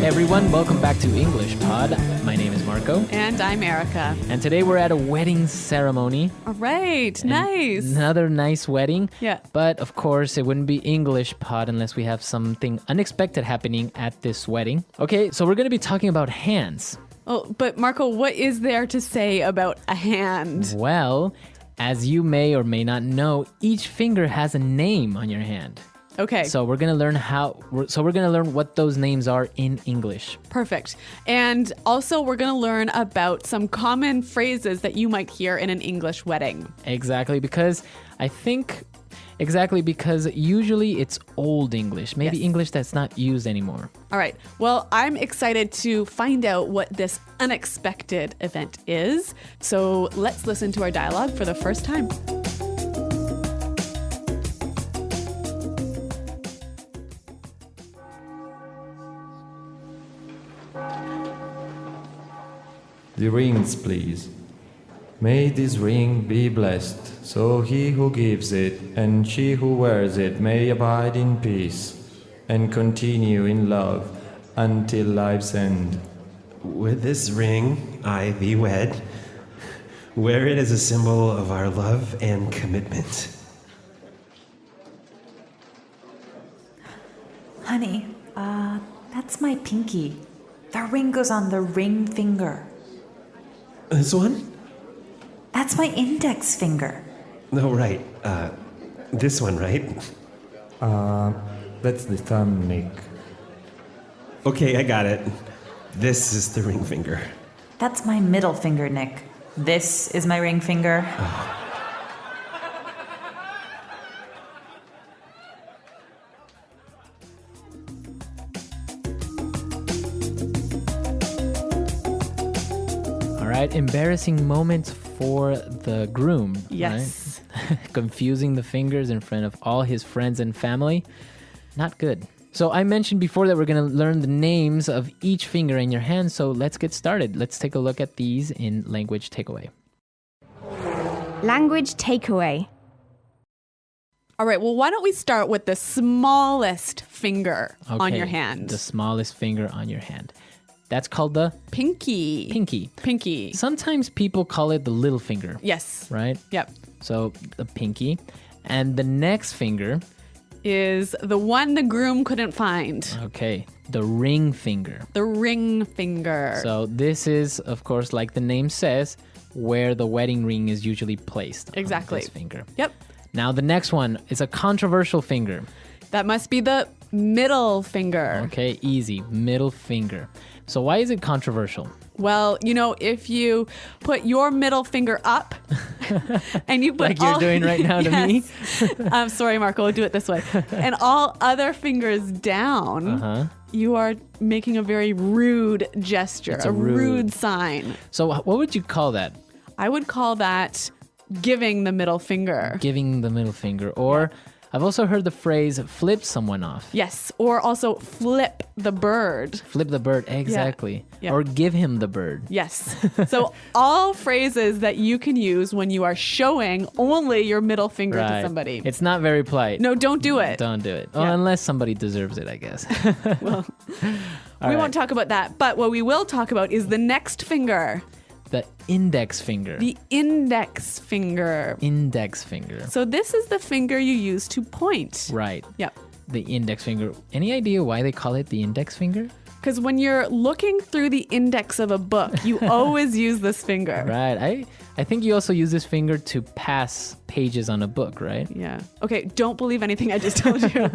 everyone, welcome back to English Pod. My name is Marco. And I'm Erica. And today we're at a wedding ceremony. All right, nice. Another nice wedding. Yeah. But of course, it wouldn't be English Pod unless we have something unexpected happening at this wedding. Okay, so we're going to be talking about hands. Oh, but Marco, what is there to say about a hand? Well, as you may or may not know, each finger has a name on your hand. Okay. So we're going to learn what those names are in English. Perfect. And also we're going to learn about some common phrases that you might hear in an English wedding. Exactly, because usually it's old English, maybe Yes. English that's not used anymore. All right. Well, I'm excited to find out what this unexpected event is. So let's listen to our dialogue for the first time. The rings, please. May this ring be blessed, so he who gives it and she who wears it may abide in peace and continue in love until life's end. With this ring, I thee wed. Wear it as a symbol of our love and commitment. Honey, that's my pinky. The ring goes on the ring finger. This one? That's my index finger. No, right. This one, right? That's the thumb, Nick. Okay, I got it. This is the ring finger. That's my middle finger, Nick. This is my ring finger. All right, embarrassing moment for the groom. Yes. Right? Confusing the fingers in front of all his friends and family. Not good. So I mentioned before that we're going to learn the names of each finger in your hand, so let's get started. Let's take a look at these in Language Takeaway. Language takeaway. All right. Well, why don't we start with the smallest finger on Okay, your hand? The smallest finger on your hand. That's called the Pinky. pinky. Sometimes people call it the little finger, Yes. right? Yep. So the pinky. And the next finger, Is the one the groom couldn't find. okay, the ring finger. The ring finger. So this is, of course, like the name says, where the wedding ring is usually placed. Exactly. On this finger. Yep. Now the next one is a controversial finger. That must be the middle finger. Okay, easy. Middle finger. So why is it controversial? Well, if you put your middle finger up and you put Like you're doing right now to me? I'm sorry, Marco, I'll do it this way. And all other fingers down, you are making a very rude gesture, It's a a rude sign. So what would you call that? I would call that giving the middle finger. Giving the middle finger. Or I've also heard the phrase flip someone off. Yes, or also flip the bird. Flip the bird, exactly. Yeah. Or give him the bird. Yes. So all phrases that you can use when you are showing only your middle finger to somebody. It's not very polite. No, don't do it. Don't do it. Well, Yeah. unless somebody deserves it, I guess. Well, All we right. won't talk about that. But what we will talk about is the next finger, The index finger. the index finger. Index finger. So this is the finger you use to point. Right. Yep. The index finger. Any idea why they call it the index finger? Because when you're looking through the index of a book, you always use this finger. Right. I think you also use this finger to pass pages on a book, right? Yeah. Okay, don't believe anything I just told you.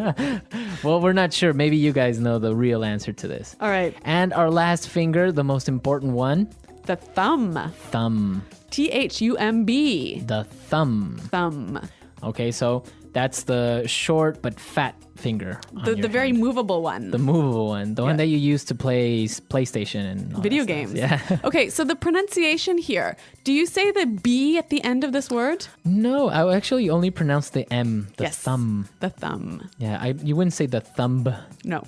Well, we're not sure. Maybe you guys know the real answer to this. All right. And our last finger, the most important one, The thumb. thumb. T-H-U-M-B. The thumb. Thumb. Okay, so that's the short but fat finger. On The your very hand. movable one. The movable one. The one Yeah. that you use to play PlayStation and all Video that stuff. games. Yeah. Okay, so the pronunciation here. Do you say the B at the end of this word? No, I actually only pronounce the M, the Yes. thumb. The thumb. Yeah, you wouldn't say the thumb. No.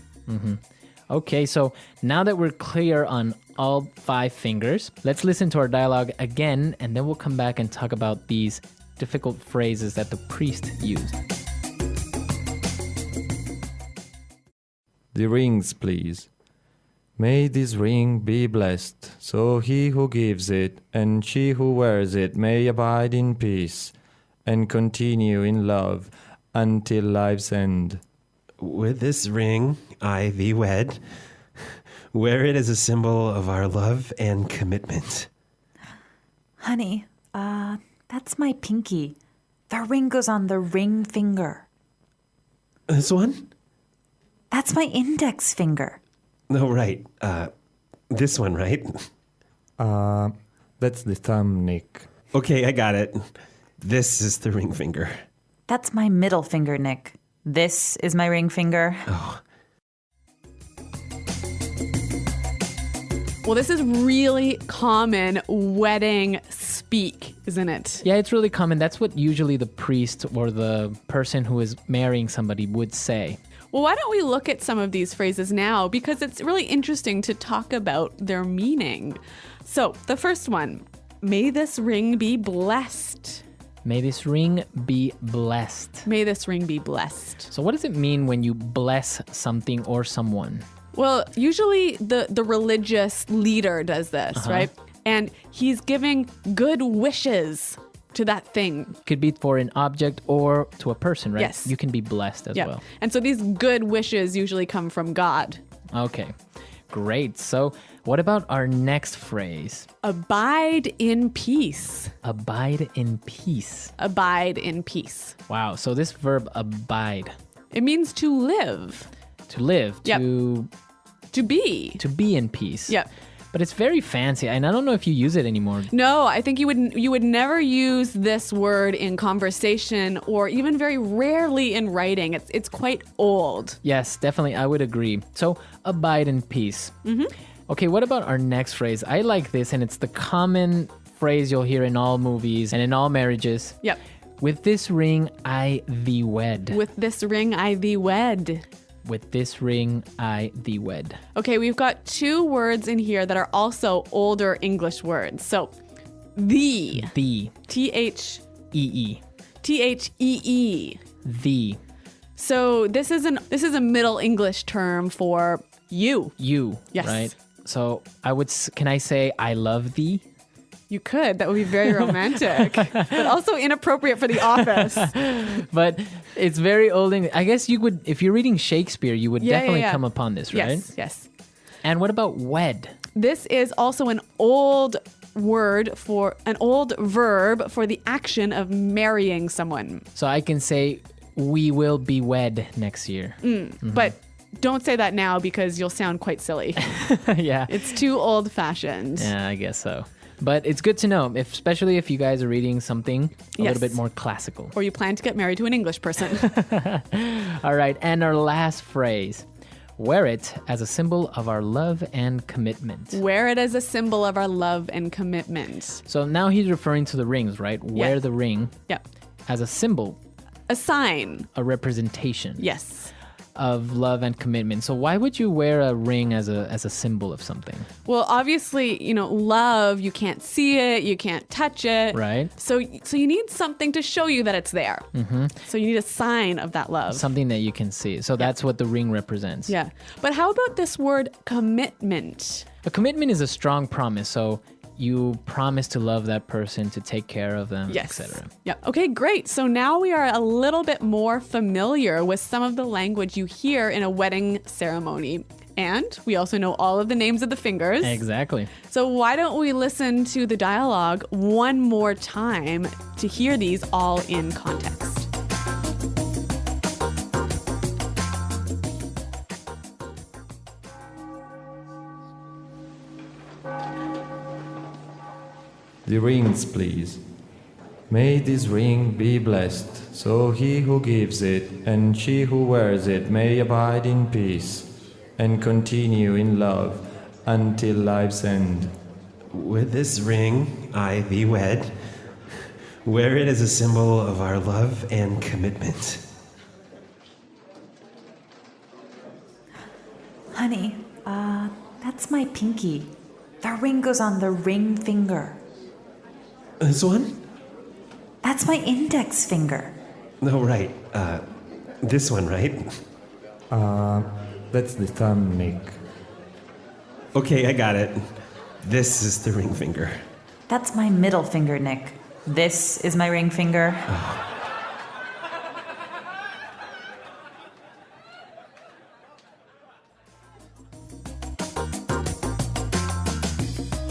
Okay, so now that we're clear on all 5 fingers, let's listen to our dialogue again, and then we'll come back and talk about these difficult phrases that the priest used. The rings, please. May this ring be blessed, so he who gives it and she who wears it may abide in peace and continue in love until life's end. With this ring, I thee wed. Wear it as a symbol of our love and commitment. Honey, that's my pinky. The ring goes on the ring finger. This one? That's my index finger. No, right. This one, right? That's the thumb, Nick. Okay, I got it. This is the ring finger. That's my middle finger, Nick. This is my ring finger. Well, this is really common wedding speak, isn't it? Yeah, it's really common. That's what usually the priest or the person who is marrying somebody would say. Well, why don't we look at some of these phrases now? Because it's really interesting to talk about their meaning. So, the first one, may this ring be blessed. May this ring be blessed. May this ring be blessed. So what does it mean when you bless something or someone? Well, usually the religious leader does this, right? And he's giving good wishes to that thing. Could be for an object or to a person, right? Yes. You can be blessed as well. And so these good wishes usually come from God. Okay, great. So what about our next phrase? Abide in peace. Abide in peace. Abide in peace. Wow. So this verb abide, It means to live, to live, Yep. to to be. in peace. Yep. But it's very fancy, and I don't know if you use it anymore. No, I think you would never use this word in conversation or even very rarely in writing. It's quite old. Yes, definitely. I would agree. So abide in peace. Okay, what about our next phrase? I like this, and it's the common phrase you'll hear in all movies and in all marriages. Yep. With this ring, I thee wed. With this ring I thee wed. With this ring, I thee wed. Okay, we've got two words in here that are also older English words. So, thee. Thee. T-H-E-E. E-E. Thee. So this is a Middle English term for you. You. Yes. Right? So can I say I love thee? You could. That would be very romantic, but also inappropriate for the office. But it's very old English. I guess you would, if you're reading Shakespeare, you would definitely come upon this, right? Yes, yes. And what about wed? This is also an old verb for the action of marrying someone. So I can say we will be wed next year. But don't say that now because you'll sound quite silly. Yeah. It's too old-fashioned. Yeah, I guess so. But it's good to know, especially if you guys are reading something a little bit more classical. Or you plan to get married to an English person. All right, and our last phrase. Wear it as a symbol of our love and commitment. Wear it as a symbol of our love and commitment. So now he's referring to the rings, right? Wear the ring Yep. as a symbol, A sign. a representation Yes. of love and commitment. So why would you wear a ring as a symbol of something? Well, obviously, love, you can't see it, you can't touch it. Right. So you need something to show you that it's there. Mm-hmm. So you need a sign of that love. Something that you can see. So that's what the ring represents. Yeah. But how about this word commitment? A commitment is a strong promise. So you promise to love that person, to take care of them, Yes. etc. Yeah. Okay, great. So now we are a little bit more familiar with some of the language you hear in a wedding ceremony. And we also know all of the names of the fingers. Exactly. So why don't we listen to the dialogue one more time to hear these all in context? The rings, please. May this ring be blessed, so he who gives it and she who wears it may abide in peace and continue in love until life's end. With this ring, I thee wed. Wear it as a symbol of our love and commitment. Honey, that's my pinky. The ring goes on the ring finger. This one? That's my index finger. No, right. This one, right? That's the thumb, Nick. Okay, I got it. This is the ring finger. That's my middle finger, Nick. This is my ring finger.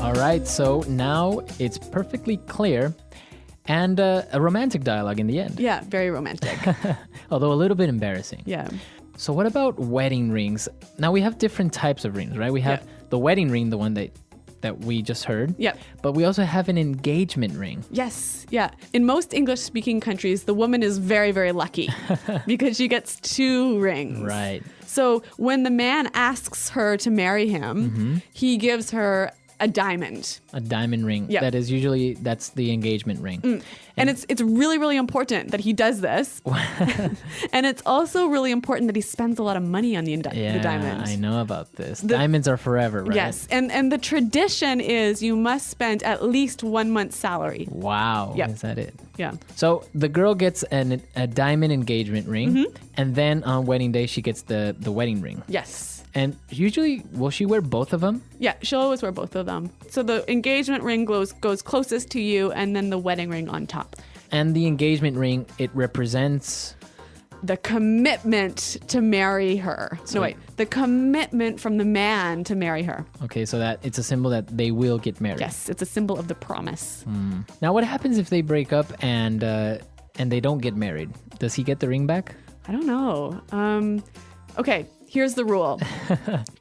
All right, so now it's perfectly clear and a romantic dialogue in the end, Yeah, very romantic. although a little bit embarrassing. Yeah. So what about wedding rings? Now we have different types of rings, right? We have the wedding ring, the one that we just heard. Yep. But we also have an engagement ring. Yes. Yeah. In most English-speaking countries, the woman is very, very lucky because she gets 2 rings. Right. So when the man asks her to marry him, he gives her a diamond. A diamond ring. Yep. That's the engagement ring. And it's really, really important that he does this. And it's also really important that he spends a lot of money on the diamond. I know about this. Diamonds are forever, right? Yes. And the tradition is you must spend at least 1 month's salary. Wow. Yep. Is that it? Yeah. So the girl gets a diamond engagement ring, and then on wedding day she gets the wedding ring. Yes. And usually, will she wear both of them? Yeah, she'll always wear both of them. So the engagement ring goes closest to you, and then the wedding ring on top. And the engagement ring, it represents... The commitment to marry her. The commitment from the man to marry her. Okay, so that it's a symbol that they will get married. Yes, it's a symbol of the promise. Now, what happens if they break up and they don't get married? Does he get the ring back? I don't know. Okay, here's the rule.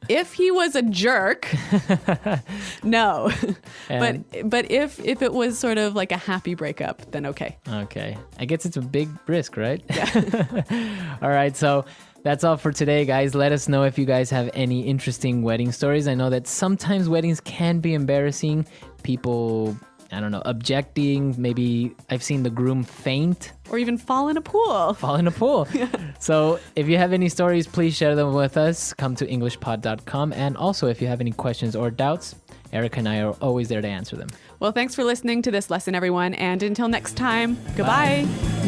If he was a jerk, no. But if it was sort of like a happy breakup, then okay. Okay. I guess it's a big risk, right? Yeah. All right, so that's all for today, guys. Let us know if you guys have any interesting wedding stories. I know that sometimes weddings can be embarrassing. People, I don't know, objecting. Maybe I've seen the groom faint. Or even fall in a pool. Fall in a pool. So if you have any stories, please share them with us. Come to englishpod.com. And also, if you have any questions or doubts, Erica and I are always there to answer them. Well, thanks for listening to this lesson, everyone. And until next time, goodbye. Bye.